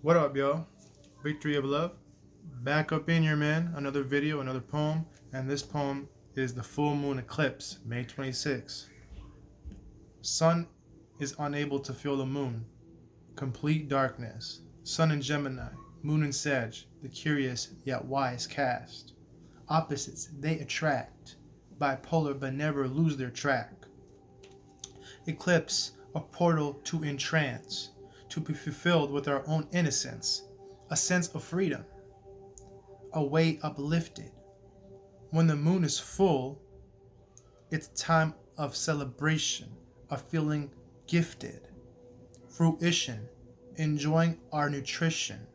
What up, yo? Victory of Love. Back up in here, man. Another video, another poem. And this poem is the full moon eclipse, May 26th. Sun is unable to feel the moon. Complete darkness. Sun in Gemini, moon in Sag, the curious yet wise cast. Opposites they attract. Bipolar but never lose their track. Eclipse, a portal to entrance, to be fulfilled with our own innocence, a sense of freedom, a way uplifted. When the moon is full, it's time of celebration, of feeling gifted, fruition, enjoying our nutrition.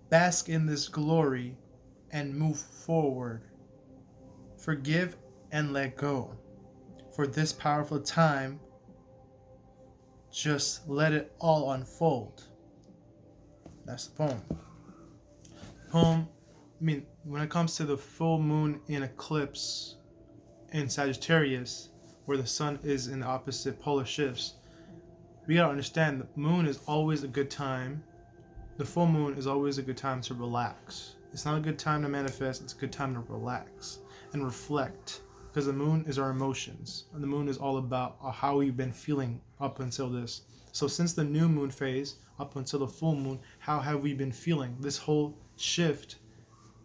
Bask in this glory and move forward. Forgive and let go. For this powerful time, just let it all unfold. That's the poem. When it comes to the full moon in eclipse in Sagittarius, where the sun is in the opposite polar shifts, we gotta understand the moon is always a good time. The full moon is always a good time to relax. It's not a good time to manifest, it's a good time to relax and reflect. Because the moon is our emotions. And the moon is all about how we've been feeling up until this. So since the new moon phase, up until the full moon, how have we been feeling? This whole shift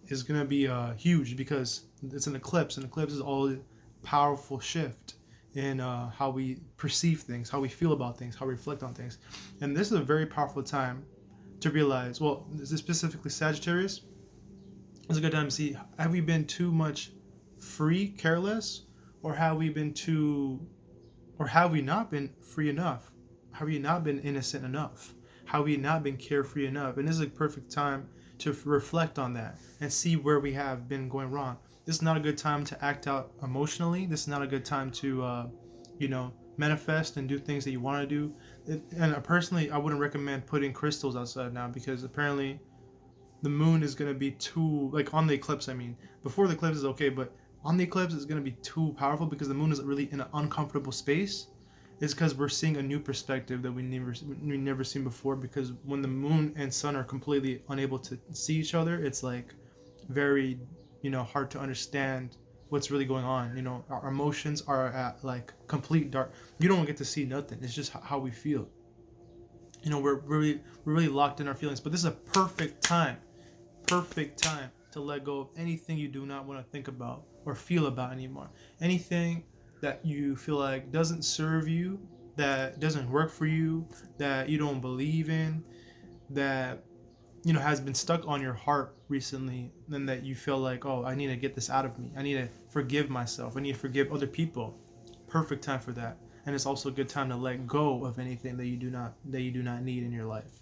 is going to be huge because it's an eclipse. An eclipse is all a powerful shift in how we perceive things, how we feel about things, how we reflect on things. And this is a very powerful time to realize, well, this is specifically Sagittarius. It's a good time to see, have we been too much free, careless, or have we not been free enough? Have we not been innocent enough? Have we not been carefree enough? And this is a perfect time to reflect on that and see where we have been going wrong. This is not a good time to act out emotionally. This is not a good time to manifest and do things that you want to do. And personally, I wouldn't recommend putting crystals outside now, because apparently the moon is going to be too, like on the eclipse, before the eclipse is okay, but on the eclipse is going to be too powerful because the moon is really in an uncomfortable space. It's because we're seeing a new perspective that we never seen before, because when the moon and sun are completely unable to see each other, it's like very, hard to understand what's really going on. Our emotions are at like complete dark. You don't get to see nothing. It's just how we feel. We're really locked in our feelings, but this is a perfect time to let go of anything you do not want to think about or feel about anymore. Anything that you feel like doesn't serve you, that doesn't work for you, that you don't believe in, that has been stuck on your heart recently, and that you feel like, oh, I need to get this out of me. I need to forgive myself. I need to forgive other people. Perfect time for that. And it's also a good time to let go of anything that you do not need in your life.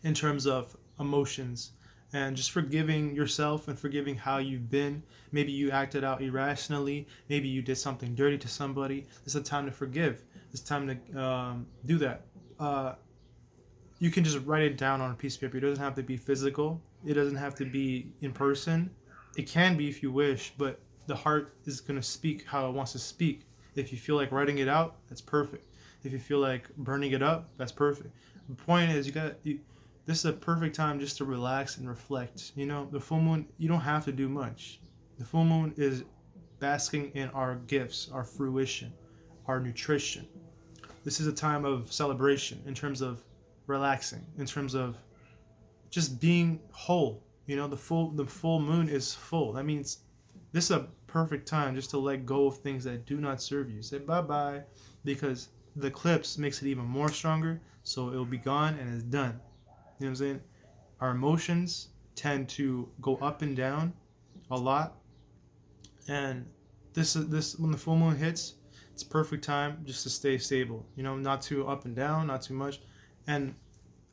In terms of emotions, and just forgiving yourself and forgiving how you've been. Maybe you acted out irrationally. Maybe you did something dirty to somebody. It's a time to forgive. It's time to do that. You can just write it down on a piece of paper. It doesn't have to be physical. It doesn't have to be in person. It can be if you wish, but the heart is going to speak how it wants to speak. If you feel like writing it out, that's perfect. If you feel like burning it up, that's perfect. The point is, this is a perfect time just to relax and reflect. The full moon, you don't have to do much. The full moon is basking in our gifts, our fruition, our nutrition. This is a time of celebration in terms of relaxing, in terms of just being whole. The full moon is full. That means this is a perfect time just to let go of things that do not serve you. Say bye-bye, because the eclipse makes it even more stronger, so it'll be gone and it's done. You know what I'm saying? Our emotions tend to go up and down a lot. And this when the full moon hits, it's perfect time just to stay stable. Not too up and down, not too much. And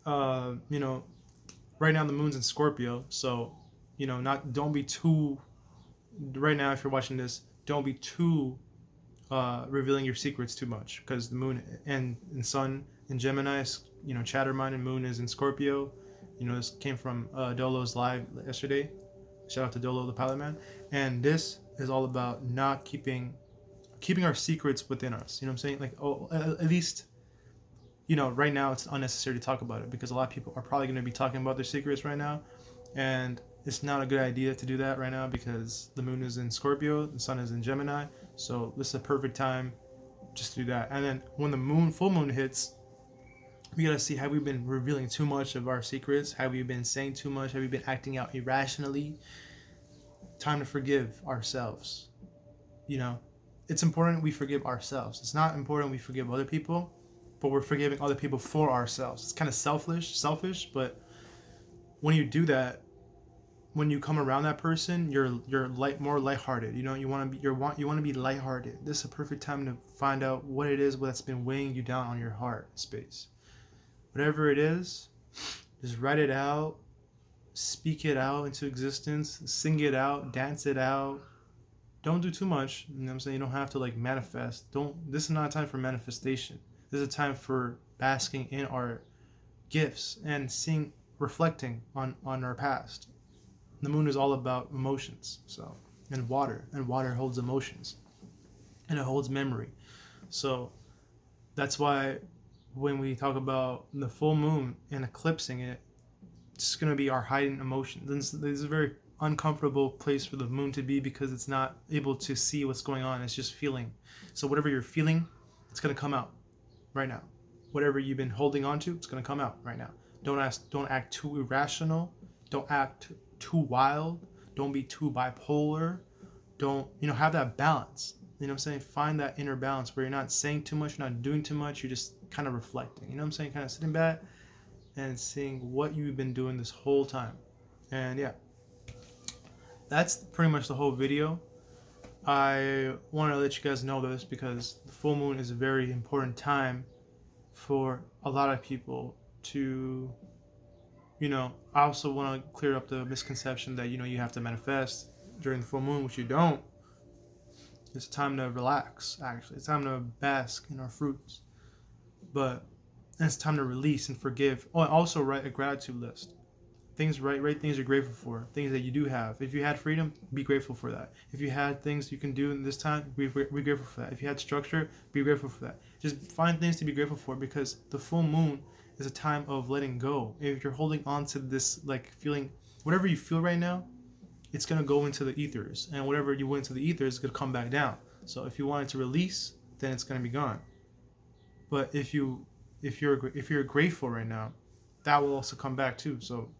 right now the moon's in Scorpio, so don't be too, right now if you're watching this, don't be too revealing your secrets too much, because the moon and sun in Gemini, Chattermind, and moon is in Scorpio. This came from Dolo's live yesterday. Shout out to Dolo, the pilot man. And this is all about not keeping our secrets within us. You know what I'm saying? Like, at least you know, right now it's unnecessary to talk about it because a lot of people are probably going to be talking about their secrets right now, and it's not a good idea to do that right now because the moon is in Scorpio, the sun is in Gemini, so this is a perfect time just to do that. And then when the full moon hits, we gotta see, have we been revealing too much of our secrets? Have we been saying too much? Have we been acting out irrationally? Time to forgive ourselves. You know, it's important we forgive ourselves. It's not important we forgive other people, but we're forgiving other people for ourselves. It's kind of selfish, but when you do that, when you come around that person, you're more lighthearted. You know, you want to be lighthearted. This is a perfect time to find out what it is that's been weighing you down on your heart space. Whatever it is, just write it out, speak it out into existence, sing it out, dance it out. Don't do too much. You know what I'm saying? You don't have to like manifest. This is not a time for manifestation. This is a time for basking in our gifts and reflecting on our past. The moon is all about emotions, and water holds emotions, and it holds memory. So that's why when we talk about the full moon and eclipsing it, it's going to be our hiding emotions. This is a very uncomfortable place for the moon to be because it's not able to see what's going on. It's just feeling. So whatever you're feeling, it's going to come out right now. Whatever you've been holding on to, it's going to come out right now. Don't act too irrational. Don't act too wild. Don't be too bipolar. Don't, have that balance. You know what I'm saying? Find that inner balance where you're not saying too much, you're not doing too much, you're just kind of reflecting. You know what I'm saying? Kind of sitting back and seeing what you've been doing this whole time. And yeah, that's pretty much the whole video. I want to let you guys know this because the full moon is a very important time for a lot of people to, I also want to clear up the misconception that, you have to manifest during the full moon, which you don't. It's time to relax, actually. It's time to bask in our fruits. But it's time to release and forgive. Oh, and also write a gratitude list. Write things you're grateful for. Things that you do have. If you had freedom, be grateful for that. If you had things you can do in this time, be grateful for that. If you had structure, be grateful for that. Just find things to be grateful for because the full moon is a time of letting go. If you're holding on to this feeling, whatever you feel right now, it's going to go into the ethers, and whatever you went into the ethers is going to come back down. So if you want it to release, then it's going to be gone. But if you're grateful right now, that will also come back too. So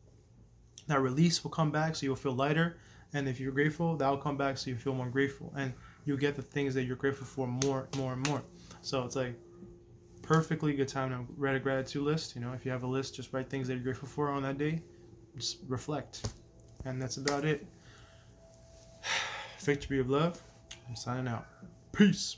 that release will come back, so you'll feel lighter. And if you're grateful, that will come back, so you feel more grateful, and you'll get the things that you're grateful for more and more. So it's like perfectly good time to write a gratitude list. If you have a list, just write things that you're grateful for on that day. Just reflect, and that's about it. Victory of love. I'm signing out. Peace.